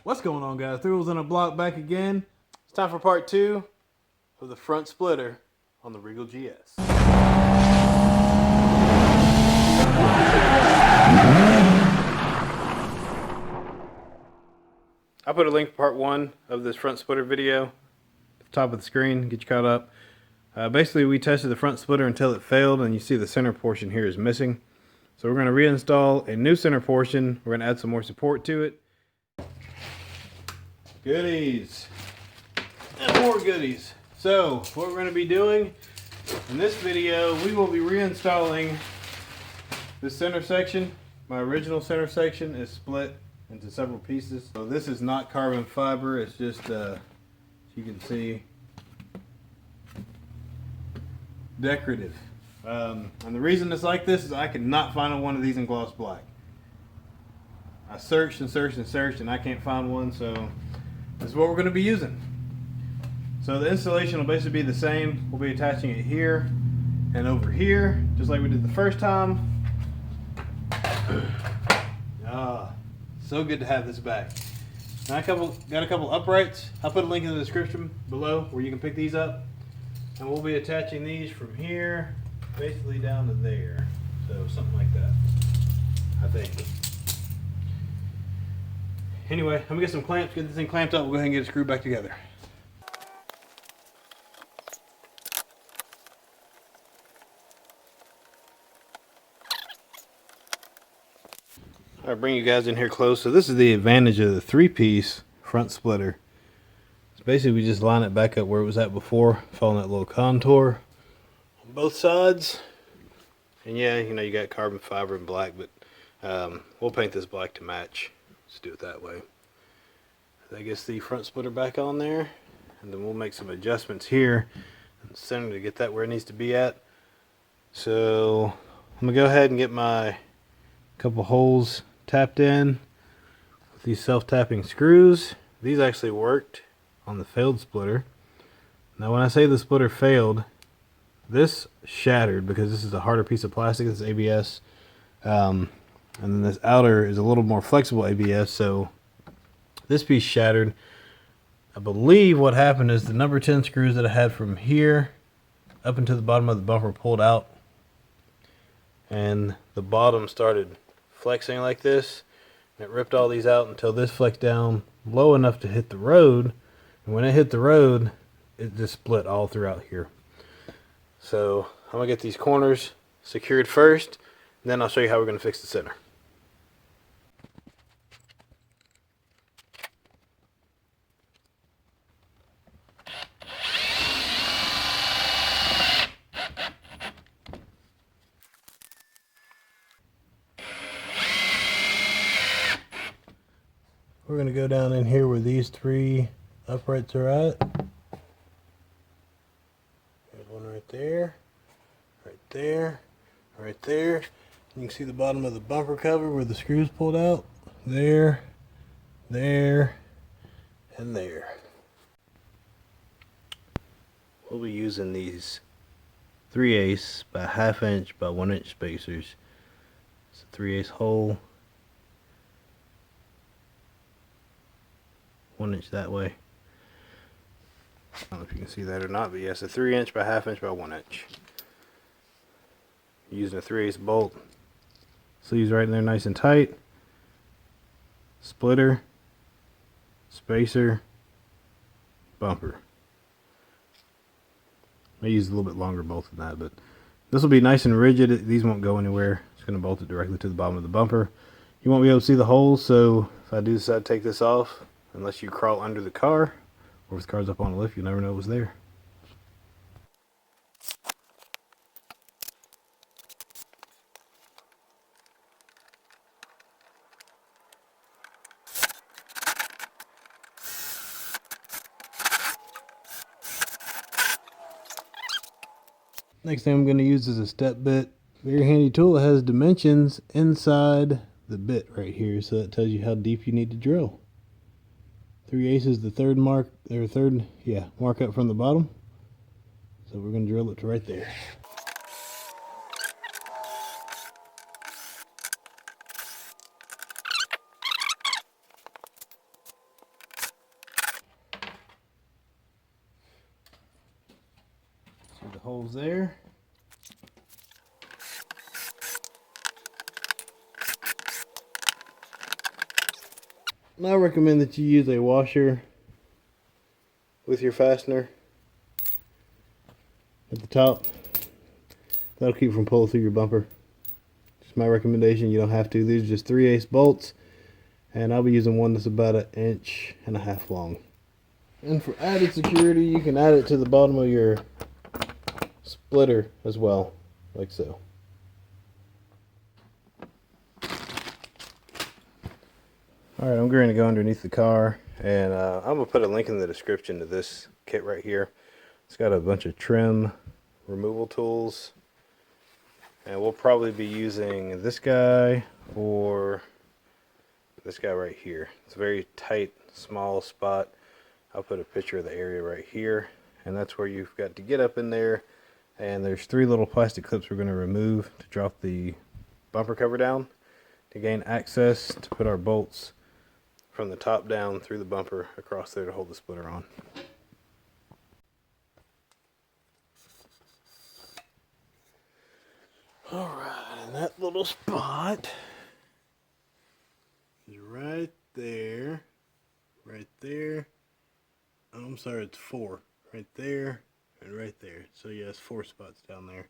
What's going on, guys? Thrills on a Block back again. It's time for part 2 of the front splitter on the Regal GS. I put a link to part 1 of this front splitter video at the top of the screen, get you caught up. Basically, we tested the front splitter until it failed, and you see the center portion here is missing. So we're going to reinstall a new center portion. We're going to add some more support to it. Goodies and more goodies. So what we're going to be doing in this video, we will be reinstalling this center section. My original center section is split into several pieces. So this is not carbon fiber, it's just as you can see, decorative. And the reason it's like this is I could not find one of these in gloss black. I searched and searched and searched and I can't find one, so this is what we're going to be using. So the installation will basically be the same. We'll be attaching it here and over here, just like we did the first time. So good to have this back. Now got a couple uprights. I'll put a link in the description below where you can pick these up. And we'll be attaching these from here, basically down to there. So something like that, I think. Anyway, I'm gonna get some clamps, get this thing clamped up. We'll go ahead and get it screwed back together. I'll bring you guys in here close. So this is the advantage of the 3-piece front splitter. So basically we just line it back up where it was at before, following that little contour on both sides. And yeah, you know, you got carbon fiber and black, but we'll paint this black to match. Let's do it that way. I guess the front splitter back on there, and then we'll make some adjustments here in the center to get that where it needs to be at. So I'm gonna go ahead and get my couple holes tapped in with these self-tapping screws. These actually worked on the failed splitter. Now when I say the splitter failed, this shattered because this is a harder piece of plastic. This is ABS. And then this outer is a little more flexible ABS, so this piece shattered. I believe what happened is the number 10 screws that I had from here up into the bottom of the bumper pulled out, and the bottom started flexing like this, and it ripped all these out until this flexed down low enough to hit the road, and when it hit the road, it just split all throughout here. So I'm gonna get these corners secured first, and then I'll show you how we're gonna fix the center. We're going to go down in here where these 3 uprights are at. There's one right there, right there, right there. You can see the bottom of the bumper cover where the screws pulled out. There, there, and there. We'll be using these 3/8 by 1/2 inch by 1 inch spacers. It's a 3/8 hole. 1 inch that way. I don't know if you can see that or not, but yes, a 3 inch by 1/2 inch by 1 inch. Using a 3/8 bolt. Sleeves right in there nice and tight. Splitter, spacer, bumper. I used a little bit longer bolt than that, but this will be nice and rigid. These won't go anywhere. Just going to bolt it directly to the bottom of the bumper. You won't be able to see the holes, so if I do decide to take this off, unless you crawl under the car, or if the car's up on a lift, you'll never know it was there. Next thing I'm going to use is a step bit. Very handy tool. It has dimensions inside the bit right here, so that tells you how deep you need to drill. 3/8 is the third mark, or mark up from the bottom. So we're going to drill it to right there. holes there. And I recommend that you use a washer with your fastener at the top. That'll keep from pulling through your bumper. Just my recommendation. You don't have to. These are just 3/8 bolts, and I'll be using one that's about 1.5 inches long. And for added security, you can add it to the bottom of your splitter as well, like so. Alright, I'm going to go underneath the car, and I'm going to put a link in the description to this kit right here. It's got a bunch of trim removal tools, and we'll probably be using this guy or this guy right here. It's a very tight, small spot. I'll put a picture of the area right here, and that's where you've got to get up in there, and there's 3 little plastic clips we're going to remove to drop the bumper cover down to gain access to put our bolts from the top down through the bumper across there to hold the splitter on. Alright, and that little spot is right there. Right there. Oh, I'm sorry, it's 4. Right there and right there. So yeah, it's 4 spots down there.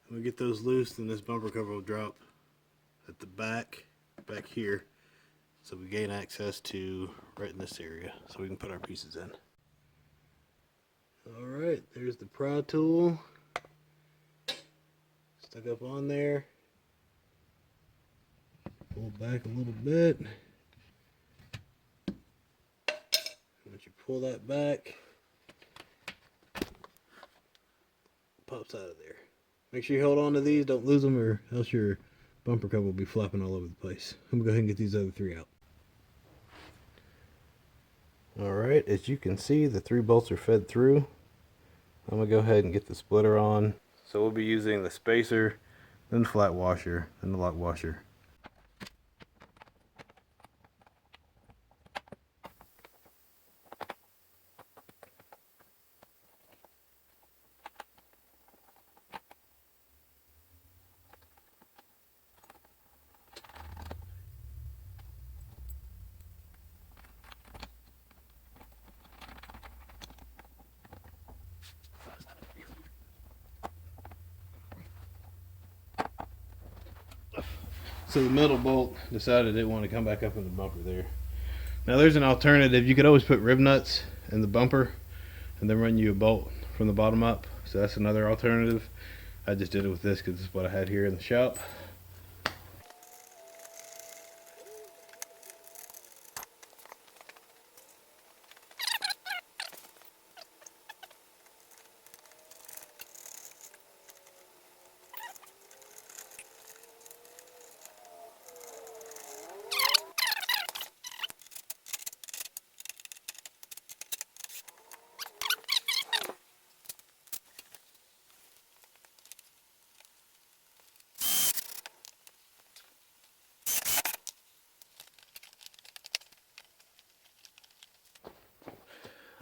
When we get those loose, then this bumper cover will drop at the back here. So we gain access to right in this area, so we can put our pieces in. Alright, there's the pry tool. Stuck up on there. Pull back a little bit. Once you pull that back, pops out of there. Make sure you hold on to these, don't lose them, or else your bumper cover will be flopping all over the place. I'm gonna go ahead and get these other 3 out. Alright, as you can see, the 3 bolts are fed through. I'm gonna go ahead and get the splitter on. So we'll be using the spacer, then the flat washer, then the lock washer. So the middle bolt decided it didn't want to come back up in the bumper there. Now there's an alternative. You could always put rib nuts in the bumper and then run you a bolt from the bottom up. So that's another alternative. I just did it with this because this is what I had here in the shop.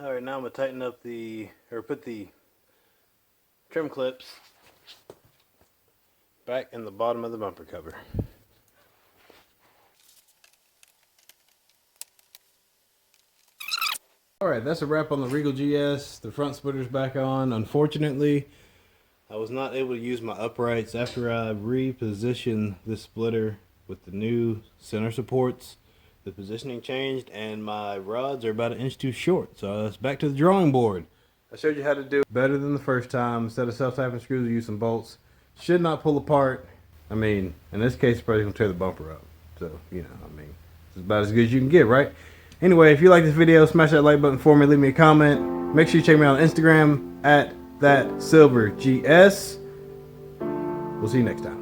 Alright, now I'm going to tighten up put the trim clips back in the bottom of the bumper cover. Alright, that's a wrap on the Regal GS. The front splitter's back on. Unfortunately, I was not able to use my uprights after I repositioned this splitter with the new center supports. The positioning changed and my rods are about 1 inch too short. So it's back to the drawing board. I showed you how to do it better than the first time. Instead of self-tapping screws, we use some bolts. Should not pull apart. I mean, in this case, it's probably going to tear the bumper up. So, you know, I mean, it's about as good as you can get, right? Anyway, if you like this video, smash that like button for me. Leave me a comment. Make sure you check me out on Instagram at @ThatSilverGS. We'll see you next time.